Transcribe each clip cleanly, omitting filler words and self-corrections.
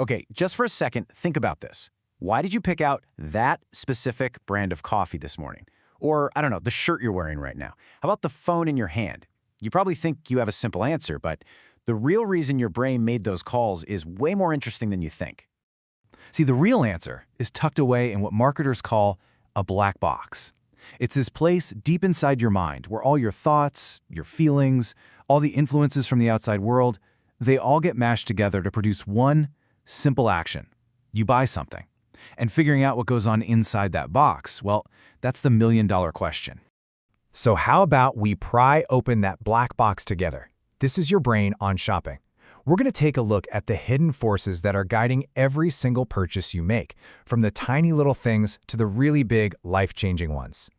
Okay, just for a second, think about this. Why did you pick out that specific brand of coffee this morning? Or, I don't know, the shirt you're wearing right now. How about the phone in your hand? You probably think you have a simple answer, but the real reason your brain made those calls is way more interesting than you think. See, the real answer is tucked away in what marketers call a black box. It's this place deep inside your mind where all your thoughts, your feelings, all the influences from the outside world, they all get mashed together to produce one simple action. You buy something. And figuring out what goes on inside that box, well, that's the million-dollar question. So how about we pry open that black box together? This is your brain on shopping. We're going to take a look at the hidden forces that are guiding every single purchase you make, from the tiny little things to the really big, life-changing ones.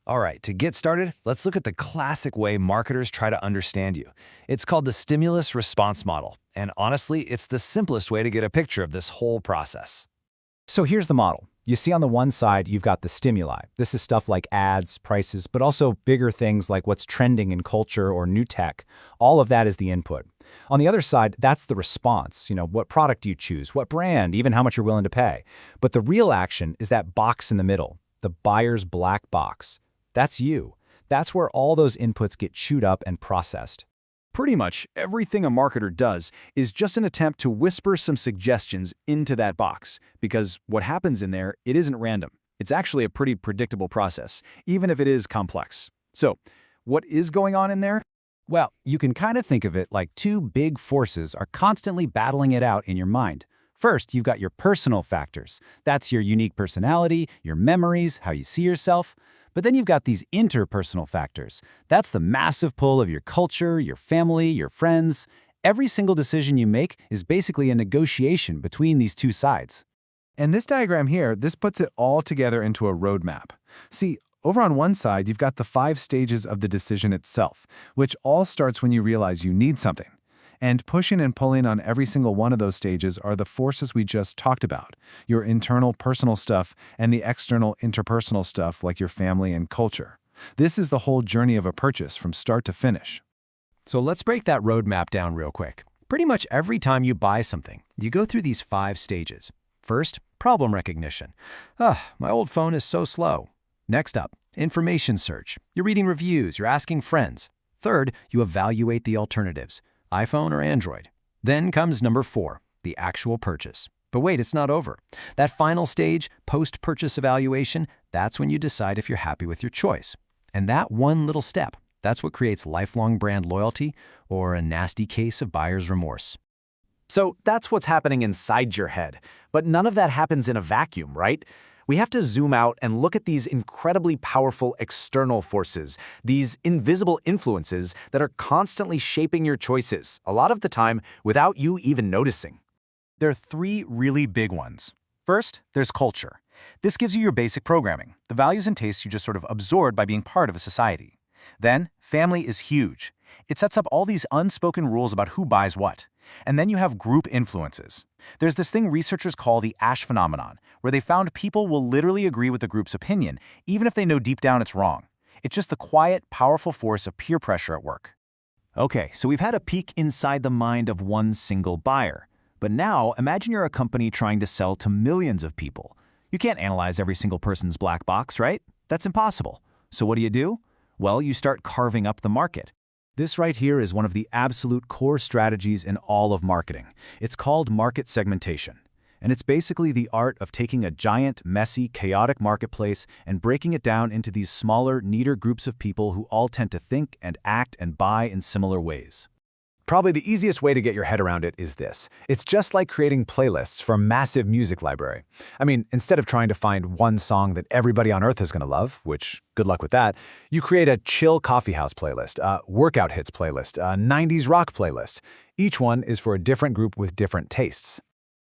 All right, to get started, let's look at the classic way marketers try to understand you. It's called the stimulus response model, and honestly, it's the simplest way to get a picture of this whole process. So here's the model. You see on the one side, you've got the stimuli. This is stuff like ads, prices, but also bigger things like what's trending in culture or new tech. All of that is the input. On the other side, that's the response. What product do you choose, what brand, even how much you're willing to pay. But the real action is that box in the middle, the buyer's black box. That's you. That's where all those inputs get chewed up and processed. Pretty much everything a marketer does is just an attempt to whisper some suggestions into that box, because what happens in there, it isn't random. It's actually a pretty predictable process, even if it is complex. So, what is going on in there? Well, you can kind of think of it like two big forces are constantly battling it out in your mind. First, you've got your personal factors. That's your unique personality, your memories, how you see yourself. But then you've got these interpersonal factors. That's the massive pull of your culture, your family, your friends. Every single decision you make is basically a negotiation between these two sides. And this diagram here, this puts it all together into a roadmap. See, over on one side, you've got the 5 stages of the decision itself, which all starts when you realize you need something. And pushing and pulling on every single one of those stages are the forces we just talked about, your internal personal stuff and the external interpersonal stuff like your family and culture. This is the whole journey of a purchase from start to finish. So let's break that roadmap down real quick. Pretty much every time you buy something, you go through these 5 stages. First, problem recognition. My old phone is so slow. Next up, information search. You're reading reviews, you're asking friends. Third, you evaluate the alternatives. iPhone or Android. Then comes number 4, the actual purchase. But wait, it's not over. That final stage, post-purchase evaluation, that's when you decide if you're happy with your choice. And that one little step, that's what creates lifelong brand loyalty or a nasty case of buyer's remorse. So that's what's happening inside your head. But none of that happens in a vacuum, right? We have to zoom out and look at these incredibly powerful external forces, these invisible influences that are constantly shaping your choices, a lot of the time without you even noticing. There are 3 really big ones. First, there's culture. This gives you your basic programming, the values and tastes you just sort of absorbed by being part of a society. Then, family is huge. It sets up all these unspoken rules about who buys what. And then you have group influences. There's this thing researchers call the Ash phenomenon, where they found people will literally agree with the group's opinion, even if they know deep down it's wrong. It's just the quiet, powerful force of peer pressure at work. Okay, so we've had a peek inside the mind of one single buyer. But now, imagine you're a company trying to sell to millions of people. You can't analyze every single person's black box, right? That's impossible. So what do? Well, you start carving up the market. This right here is one of the absolute core strategies in all of marketing. It's called market segmentation. And it's basically the art of taking a giant, messy, chaotic marketplace and breaking it down into these smaller, neater groups of people who all tend to think and act and buy in similar ways. Probably the easiest way to get your head around it is this. It's just like creating playlists for a massive music library. I mean, instead of trying to find one song that everybody on earth is going to love, which good luck with that, you create a chill coffeehouse playlist, a workout hits playlist, a 90s rock playlist. Each one is for a different group with different tastes.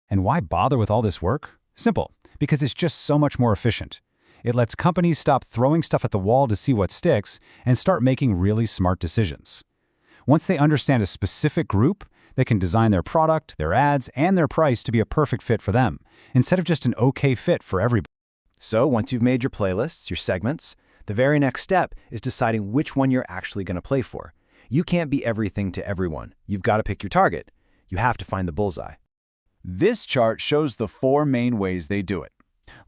And why bother with all this work? Simple, because it's just so much more efficient. It lets companies stop throwing stuff at the wall to see what sticks and start making really smart decisions. Once they understand a specific group, they can design their product, their ads, and their price to be a perfect fit for them, instead of just an okay fit for everybody. So once you've made your playlists, your segments, the very next step is deciding which one you're actually going to play for. You can't be everything to everyone. You've got to pick your target. You have to find the bullseye. This chart shows the 4 main ways they do it.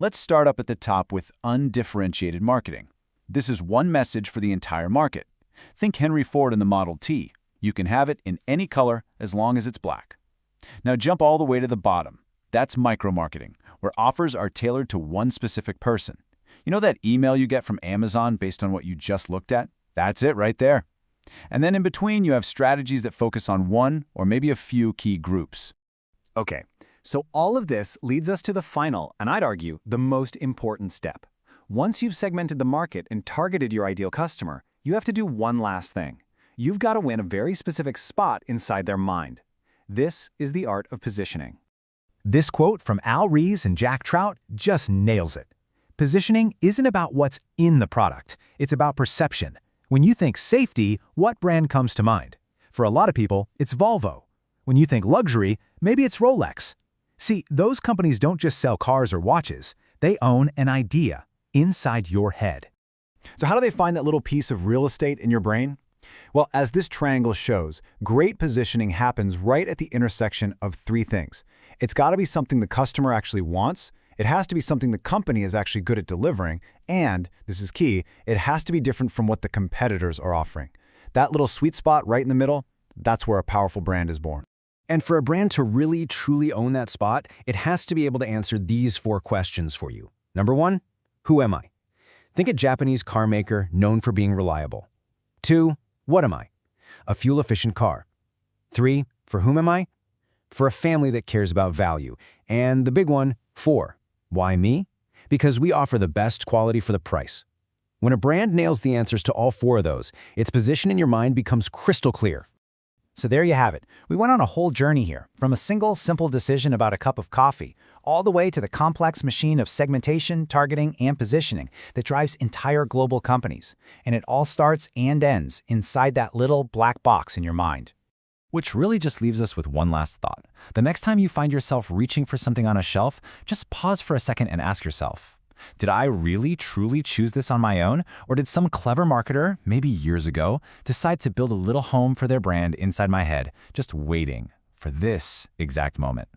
Let's start up at the top with undifferentiated marketing. This is one message for the entire market. Think Henry Ford and the Model T. You can have it in any color as long as it's black. Now jump all the way to the bottom. That's micro-marketing, where offers are tailored to one specific person. You know that email you get from Amazon based on what you just looked at? That's it right there. And then in between, you have strategies that focus on one or maybe a few key groups. Okay, so all of this leads us to the final, and I'd argue, the most important step. Once you've segmented the market and targeted your ideal customer, you have to do one last thing. You've got to win a very specific spot inside their mind. This is the art of positioning. This quote from Al Ries and Jack Trout just nails it. Positioning isn't about what's in the product, it's about perception. When you think safety, what brand comes to mind? For a lot of people, it's Volvo. When you think luxury, maybe it's Rolex. See, those companies don't just sell cars or watches, they own an idea inside your head. So how do they find that little piece of real estate in your brain? Well, as this triangle shows, great positioning happens right at the intersection of 3 things. It's got to be something the customer actually wants, it has to be something the company is actually good at delivering, and, this is key, it has to be different from what the competitors are offering. That little sweet spot right in the middle, that's where a powerful brand is born. And for a brand to really, truly own that spot, it has to be able to answer these 4 questions for you. Number 1, who am I? Think a Japanese car maker known for being reliable. 2, what am I? A fuel-efficient car. 3, for whom am I? For a family that cares about value. And the big one, 4, why me? Because we offer the best quality for the price. When a brand nails the answers to all 4 of those, its position in your mind becomes crystal clear. So there you have it. We went on a whole journey here, from a single, simple decision about a cup of coffee, all the way to the complex machine of segmentation, targeting, and positioning that drives entire global companies. And it all starts and ends inside that little black box in your mind. Which really just leaves us with one last thought. The next time you find yourself reaching for something on a shelf, just pause for a second and ask yourself, did I really, truly choose this on my own? Or did some clever marketer, maybe years ago, decide to build a little home for their brand inside my head, just waiting for this exact moment?